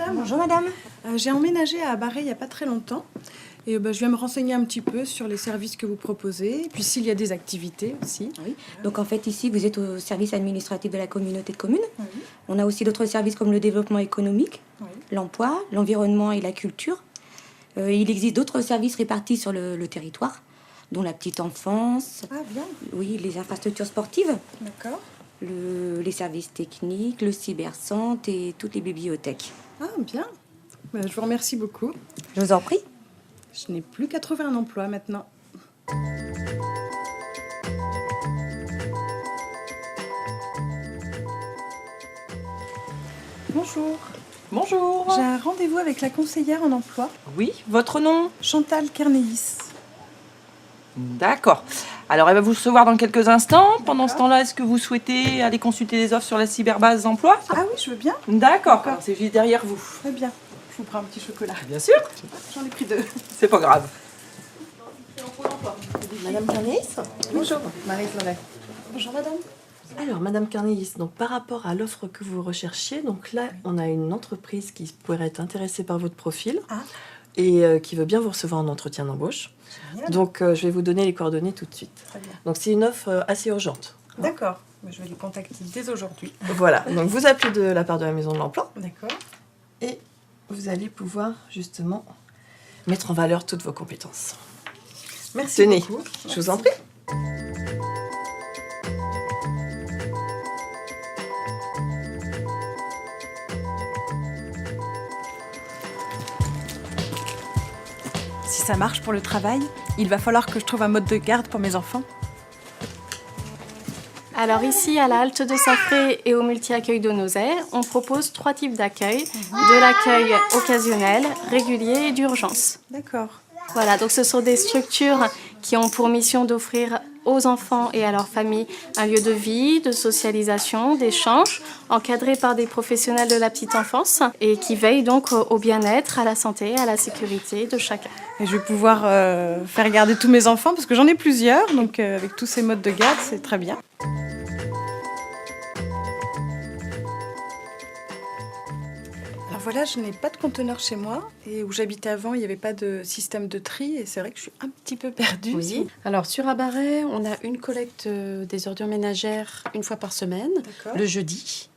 madame. Bonjour madame. J'ai emménagé à Barret il n'y a pas très longtemps. Et je viens me renseigner un petit peu sur les services que vous proposez, et puis s'il y a des activités aussi. Oui. Donc en fait ici vous êtes au service administratif de la communauté de communes. Oui. On a aussi d'autres services comme le développement économique, Oui. l'emploi, l'environnement et la culture. Il existe d'autres services répartis sur le territoire, dont la petite enfance, Ah bien, oui, les infrastructures sportives, d'accord. les services techniques, le cybercentre et toutes les bibliothèques. Ah bien. Je vous remercie beaucoup. Je vous en prie. Je n'ai plus qu'à trouver un emploi maintenant. Bonjour. Bonjour. J'ai un rendez-vous avec la conseillère en emploi, Oui, votre nom? Chantal Kernéis. D'accord. Alors, elle va vous recevoir dans quelques instants. Pendant ce temps-là, est-ce que vous souhaitez aller consulter les offres sur la cyberbase d'emploi? Ah oui, je veux bien. D'accord. Alors, c'est juste derrière vous. Très bien. Je vous prends un petit chocolat. Bien sûr. J'en ai pris 2. C'est pas grave. Madame Carnéis. Bonjour, Marie-Claude. Bonjour madame. Alors Madame Carnéis, donc par rapport à l'offre que vous recherchiez, donc là on a une entreprise qui pourrait être intéressée par votre profil et qui veut bien vous recevoir en entretien d'embauche. Génial. Donc je vais vous donner les coordonnées tout de suite. Très bien. Donc c'est une offre assez urgente. D'accord. Je vais les contacter dès aujourd'hui. Voilà, donc vous appelez de la part de la Maison de l'Emploi D'accord. et vous allez pouvoir justement mettre en valeur toutes vos compétences. Merci Tenez, beaucoup. je vous en prie. Si ça marche pour le travail, il va falloir que je trouve un mode de garde pour mes enfants. Alors ici, à la halte de Safré et au multi-accueil de Nozay, on propose 3 types d'accueil. De l'accueil occasionnel, régulier et d'urgence. D'accord. Voilà, donc ce sont des structures qui ont pour mission d'offrir aux enfants et à leurs familles un lieu de vie, de socialisation, d'échange, encadré par des professionnels de la petite enfance et qui veillent donc au bien-être, à la santé, à la sécurité de chacun. Et je vais pouvoir faire garder tous mes enfants parce que j'en ai plusieurs, donc avec tous ces modes de garde, c'est très bien. Alors voilà, je n'ai pas de conteneur chez moi et où j'habitais avant, il n'y avait pas de système de tri et c'est vrai que je suis un petit peu perdue. Oui. Alors sur Abaret, on a une collecte des ordures ménagères une fois par semaine, D'accord. le jeudi.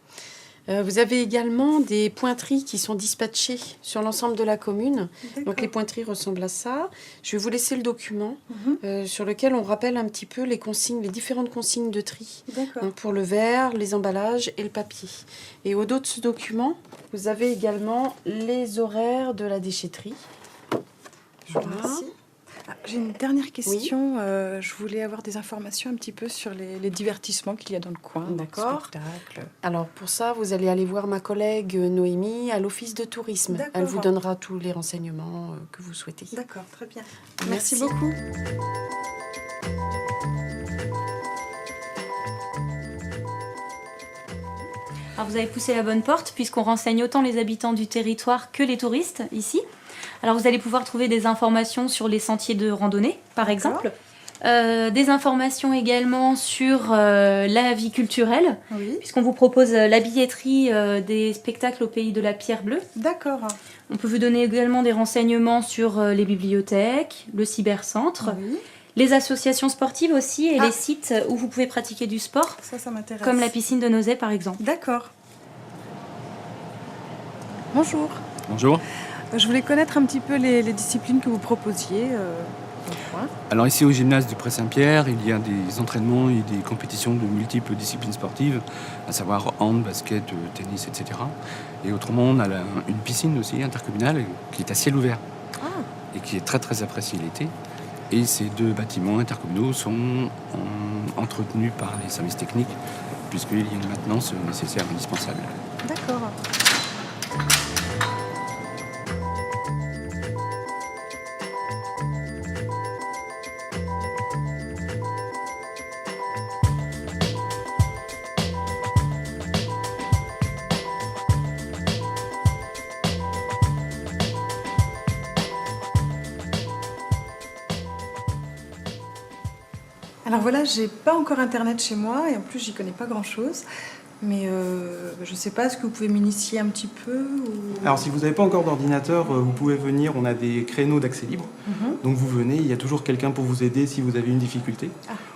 Vous avez également des pointeries qui sont dispatchées sur l'ensemble de la commune. Donc les pointeries ressemblent à ça. Je vais vous laisser le document sur lequel on rappelle un petit peu les consignes, les différentes consignes de tri. D'accord. Donc, pour le verre, les emballages et le papier. Et au dos de ce document, vous avez également les horaires de la déchetterie. Je vous remercie. Ah, j'ai une dernière question. Je voulais avoir des informations un petit peu sur les divertissements qu'il y a dans le coin. D'accord. Spectacles. Alors pour ça, vous allez aller voir ma collègue Noémie à l'office de tourisme. D'accord. Elle vous donnera tous les renseignements que vous souhaitez. D'accord, très bien. Merci. Merci beaucoup. Alors vous avez poussé la bonne porte puisqu'on renseigne autant les habitants du territoire que les touristes ici. Alors vous allez pouvoir trouver des informations sur les sentiers de randonnée par exemple, des informations également sur la vie culturelle Oui. puisqu'on vous propose la billetterie des spectacles au pays de la Pierre Bleue. D'accord. On peut vous donner également des renseignements sur les bibliothèques, le cybercentre, Oui. les associations sportives aussi et les sites où vous pouvez pratiquer du sport Ça m'intéresse. comme la piscine de Nozay par exemple. D'accord. Bonjour. Bonjour. Je voulais connaître un petit peu les disciplines que vous proposiez dans le coin. Alors ici au gymnase du Pré-Saint-Pierre, il y a des entraînements et des compétitions de multiples disciplines sportives, à savoir hand, basket, tennis, etc. Et autrement, on a une piscine aussi intercommunale qui est à ciel ouvert et qui est très très appréciée l'été. Et ces 2 bâtiments intercommunaux sont entretenus par les services techniques puisqu'il y a une maintenance nécessaire, indispensable. D'accord. Alors voilà, j'ai pas encore internet chez moi et en plus j'y connais pas grand chose. Mais je ne sais pas, est-ce que vous pouvez m'initier un petit peu ou... Alors si vous n'avez pas encore d'ordinateur, vous pouvez venir, on a des créneaux d'accès libre. Donc vous venez, il y a toujours quelqu'un pour vous aider si vous avez une difficulté.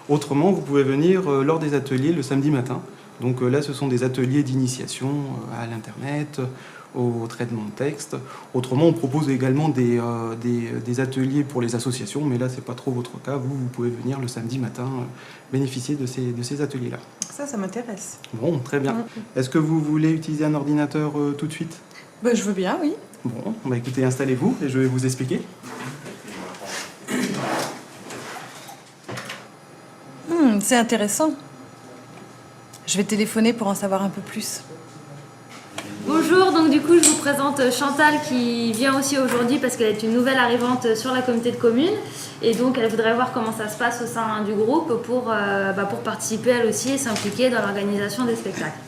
Autrement, vous pouvez venir lors des ateliers le samedi matin. Donc là, ce sont des ateliers d'initiation à l'Internet, au traitement de texte. Autrement, on propose également des ateliers pour les associations, mais là, ce n'est pas trop votre cas. Vous pouvez venir le samedi matin bénéficier de ces ateliers-là. Ça m'intéresse. Bon, très bien. Est-ce que vous voulez utiliser un ordinateur tout de suite? Je veux bien, oui. Bon, écoutez, installez-vous et je vais vous expliquer. C'est intéressant. Je vais téléphoner pour en savoir un peu plus. Bonjour, donc du coup je vous présente Chantal qui vient aussi aujourd'hui parce qu'elle est une nouvelle arrivante sur la communauté de communes et donc elle voudrait voir comment ça se passe au sein du groupe pour participer elle aussi et s'impliquer dans l'organisation des spectacles.